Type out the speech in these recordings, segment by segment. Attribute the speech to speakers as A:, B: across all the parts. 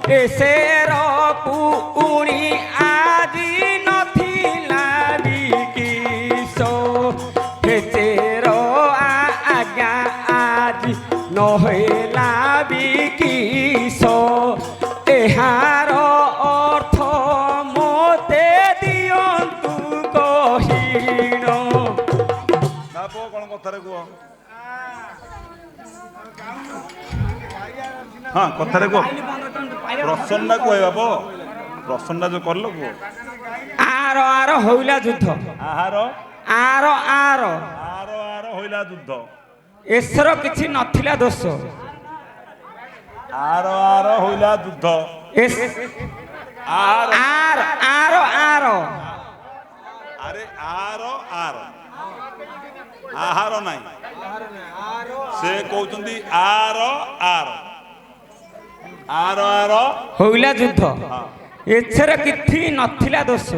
A: ଏସେର ପୁଣି ଆଜି ନଥିଲା ବିକିଶ ହେଚେର ଆଜ୍ଞା ଆଜି ନହେଲା ବିକିଶ ଏହାର ଅର୍ଥ ମୋତେ ଦିଅନ୍ତୁ କହିଣ।
B: କଣ କଥାରେ କୁହ? ହଁ କଥାରେ କୁହ। ପ୍ରସନ୍ନା କୁହ ବାପ, ପ୍ରସନ୍ନା ଯୋଉ କରିଲ କୁହ।
A: ଆର ଆର ହଇଲା ଯୁଦ୍ଧ।
B: ଆହାର
A: ଆର ଆର
B: ଆର ଆର ହଇଲା ଯୁଦ୍ଧ।
A: ଏସର କିଛି ନଥିଲା ଦୋଷ।
B: ଆର ଆର ହଇଲା ଯୁଦ୍ଧ। ଆର
A: ଆର ଆର ଆର
B: ଆରେ ଆର ଆର ଆହାର ନାହିଁ, ସେ କହୁଛନ୍ତି ଆର ଆର ଆର ଆର
A: ହଇଲା ଯୁଦ୍ଧ। ଏଥର କିଛି ନଥିଲା ଦୋଷ।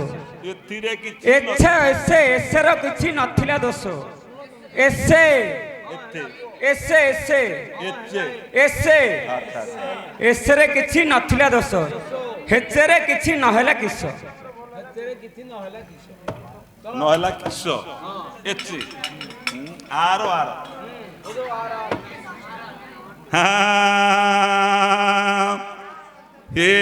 B: ଏଥିରେ କିଛି
A: ଏସର କିଛି ନଥିଲା ଦୋଷ। ଏସେ
B: ଏତେ
A: ଏସେ ଏସେ
B: ଏଚେ
A: ଏସେ
B: ଆଚ୍ଛା ଆଚ୍ଛା।
A: ଏସରେ କିଛି ନଥିଲା ଦୋଷ। ହେଚେରେ କିଛି ନହେଲା କିସ।
B: ନହେଲା କିସ ଏଚେ ଆର ଆର ଏ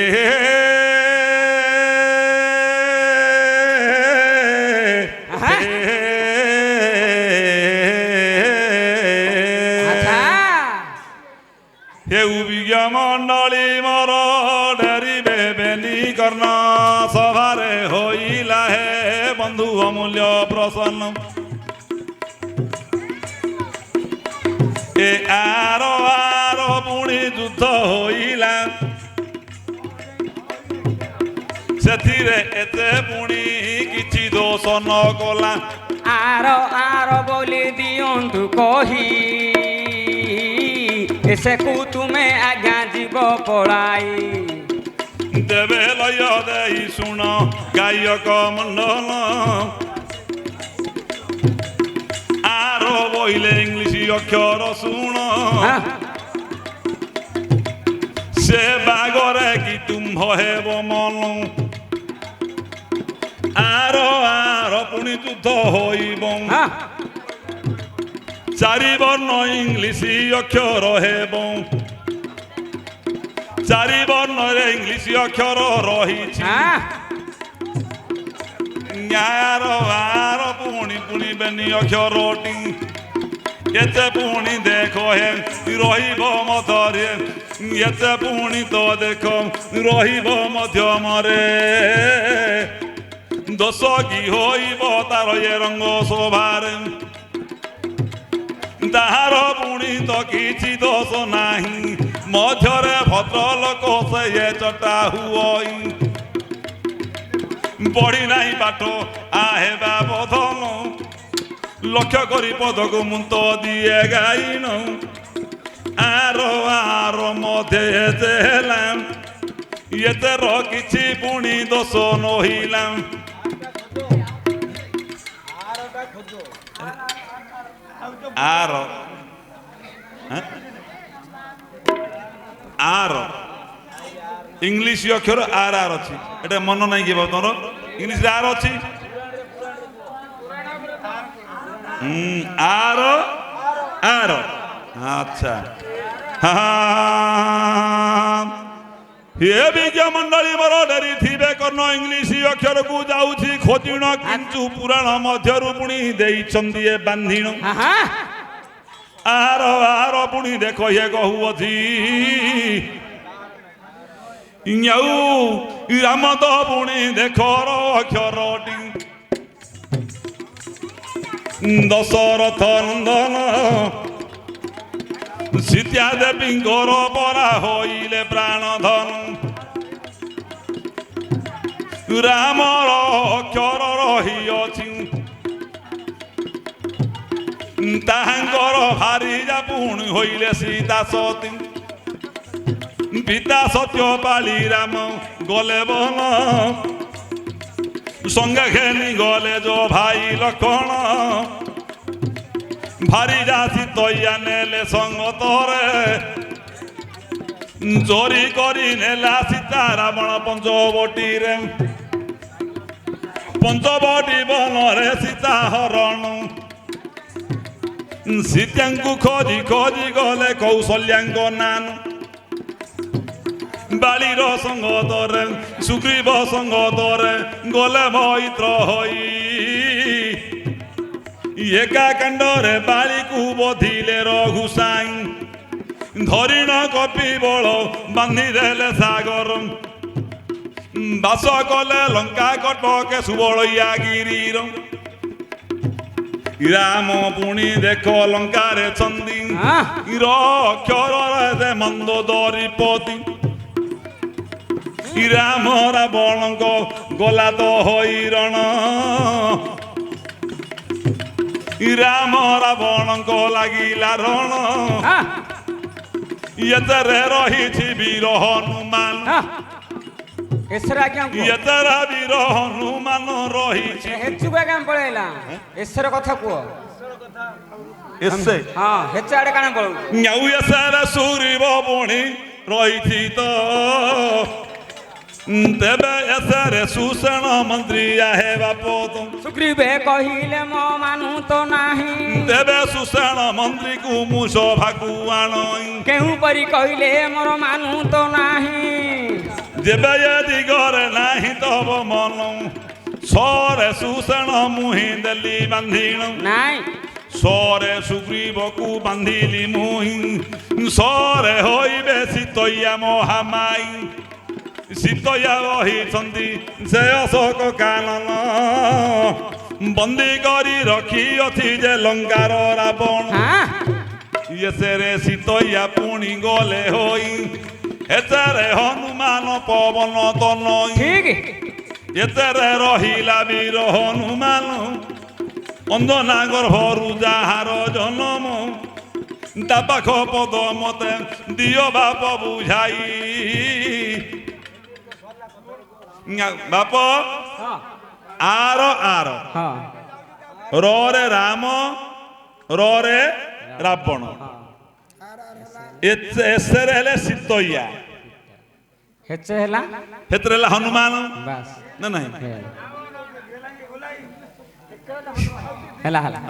B: ମଣ୍ଡଳୀ ମୋର ଡରିବେ ବେନି କର୍ଣ୍ଣ ସଭାରେ ହୋଇଲା ହେ ବନ୍ଧୁ ଅମୂଲ୍ୟ ପ୍ରସନ୍ନ। ଏ ଆର ଆର ପୁଣି ଯୁଦ୍ଧ ହୋଇଲା, ସେଥିରେ ଏତେ ପୁଣି କିଛି ଦୋଷ ନ କଲା।
A: ଆର ଆର ବୋଲି ଦିଅନ୍ତୁ କହି ଏସେକୁ ତୁମେ ଆଜ୍ଞା ଯିବ ପଳାଇ।
B: ଦେବେ ଲୟ ଦେଇ ଶୁଣ ଗାୟକ ମଣ୍ଡଳ, ଆର ବହିଲେ ଇଂଲିଶ ଅକ୍ଷର ଶୁଣ। ସେ ବାଗରେ କି ତୁମ୍ଭ ହେବ ମନ, ଆର ଆର ପୁଣି ଯୁଦ୍ଧ ହୋଇବ। ଚାରି ବର୍ଣ୍ଣ ଇଂଲିଶ ଅକ୍ଷର ହେବ, ଚାରି ବର୍ଣ୍ଣରେ ଇଂଲିଶ ଅକ୍ଷର ରହିଛି। ଆର ଆର ପୁଣି ପୁଣି ବେନି ଅକ୍ଷରଟି ଏତେ ପୁଣି ଦେଖ ହେ ରହିବ ମଧ୍ୟରେ, ଏତେ ପୁଣି ତ ଦେଖ ରହିବ ମଧ୍ୟମରେ। ଦୋଷ କି ହୋଇବ ତାର ଏ ରଙ୍ଗ ଶୋଭାରେ, ତାହାର ପୁଣି ତ କିଛି ଦୋଷ ନାହିଁ। ମଧ୍ୟରେ ଭଦ୍ରଲୋକ ସେ ଚଟା ହୁଅଇ, ବଢି ନାହିଁ ପାଠ ଆହେବା ବଧନ। ଲକ୍ଷ୍ୟ କରି ପଦକୁ ମୁନ୍ତ ଦିଏ ଗାଇନ, ଆର ଆର ମଧ୍ୟ ଏତେ ହେଲା, ଏତେର କିଛି ପୁଣି ଦୋଷ ନହିଲା। ଆର ଆର ଇଂଲିଶ ଅକ୍ଷର ଆର ଆର ଅଛି, ଏଟା ମନ ନାହିଁ କି ତମର? ଇଂଲିଶରେ ଆର ଅଛି, ଆର ଆର ଆଚ୍ଛା। ଏ ବିଜ୍ଞ ମଣ୍ଡଳୀ ମୋର ଡେରି ଥିବେ କର୍ଣ୍ଣ ଇଂଲିଶ ଅକ୍ଷରକୁ ଯାଉଛି ଖୋଜିଣ, କିନ୍ତୁ ପୁରାଣ ମଧ୍ୟରୁ ପୁଣି ଦେଇଛନ୍ତି ଏ ବାନ୍ଧିଣ। ଆର ଆର ପୁଣି ଦେଖ ଇଏ କହୁଅଛି ରାମ ତ ପୁଣି ଦେଖର ଅକ୍ଷରଟି, ଦଶରଥ ନନ୍ଦନ ସୀତା ଦେବୀଙ୍କର ପରା ହୋଇଲେ ପ୍ରାଣ ଧନ। ରାମର ଅକ୍ଷର ରହିଅଛି, ତାହାଙ୍କର ଭାରିଜା ପୁଣି ହୋଇଲେ ସୀତା ସତୀ। ପିତା ସତ୍ୟ ପାଳି ରାମ ଗଲେ ବନ, ସଙ୍ଗେ ଘେନି ଗଲେ ଯୋ ଭାଇ ଲକ୍ଷ୍ମଣ। ଭାରିଜା ସୀତୟା ନେଲେ ସଙ୍ଗତରେ, ଚୋରି କରି ନେଲା ସୀତା ରାବଣ ପଞ୍ଚବଟୀରେ ପଞ୍ଚବଟୀ ବନରେ ସୀତା ହରଣ ସୀତାଙ୍କୁ ଖୋଜି ଖୋଜି ଗଲେ କୌଶଲ୍ୟାଙ୍କ ନାନ ବାଳିର ସଙ୍ଗତରେ ସୁଗ୍ରୀବ ସଙ୍ଗତରେ ଗଲେ ମୈତ୍ର ହୋଇ ଏକା କାଣ୍ଡରେ ବାଳିକୁ ବଧିଲେ ରଘୁସାଇଁ ଧରିଣ କପି ବଳ ବାନ୍ଧିଦେଲେ ସାଗର ବାସ କଲେ ଲଙ୍କା କଟକେ ସୁବଳୟା ଗିରିର ରାମ ପୁଣି ଦେଖ ଲଙ୍କାରେ ଛନ୍ଦି ଅକ୍ଷରରେ ମନ୍ଦୋଦରୀପତି ରାମ ରାବଣଙ୍କ ଗଲା ତ ହଇରଣ ରାମ ରାବଣଙ୍କ ଲାଗିଲା ରଣ ଏତରେ ରହିଛି ବୀର ହନୁମାନ ଏତର ବୀର ହନୁମାନ ରହିଛି
A: ପଳେଇଲା ଏସର କଥା କୁହ
B: ଏସେ
A: ହଁ ହେଚ ଆଡେ କାଣା ପଳଉ
B: ଆଉ ଏସରେ ସୁରିବ ପୁଣି ରହିଛି ତ ତେବେ ଏସରେ ସୁଷେଣ ମନ୍ତ୍ରୀ ହେବା ପଦ
A: ସୁଗ୍ରୀବେ କହିଲେ ମୋ ମାନୁ ତ ନାହିଁ
B: ତେବେ ସୁଷେଣ ମନ୍ତ୍ରୀକୁ ମୁଁ ସଭାକୁ ଆଣ
A: କେଉଁ ପରି କହିଲେ ମୋର ମାନୁ ତ ନାହିଁ
B: ଯେବେ ଏ ଦିଗରେ ନାହିଁ ତବ ମନ ସରେ ସୁଷେଣ ମୁହିଁ ଦେଲି ବାନ୍ଧିଣ
A: ନାଇଁ
B: ସରେ ସୁଗ୍ରୀବକୁ ବାନ୍ଧିଲି ମୁହିଁ ସରେ ହୋଇବେ ସୀତୟା ମହାମାଇ ସୀତୟା ରହିଛନ୍ତି ସେ ଅଶୋକ କାନନ ବନ୍ଦୀ କରି ରଖିଅଛି ଯେ ଲଙ୍କାର ରାବଣ ଏସରେ ସୀତୟା ପୁଣି ଗଲେ ହୋଇ ଏତରେ ହନୁମାନ ପବନ ତନ ଏତରେ ରହିଲା ବୀର ହନୁମାନ ଅଞ୍ଜନା ଗର୍ଭରୁ ଯାହାର ଜନମ ତା ପାଖ ପଦ ମତେ ଦିଅ ବାପ ବୁଝାଇ ବାପ ଆର ଆର ରେ ରାମ ରେ ରାବଣ ଏସରେ ହେଲେ ସୀତୟା
A: ହେଚେ ହେଲା
B: ସେଥିରେ ହେଲା ହନୁମାନ
A: ବାସ୍
B: ନା ନାହିଁ
A: ହେଲା ହେଲା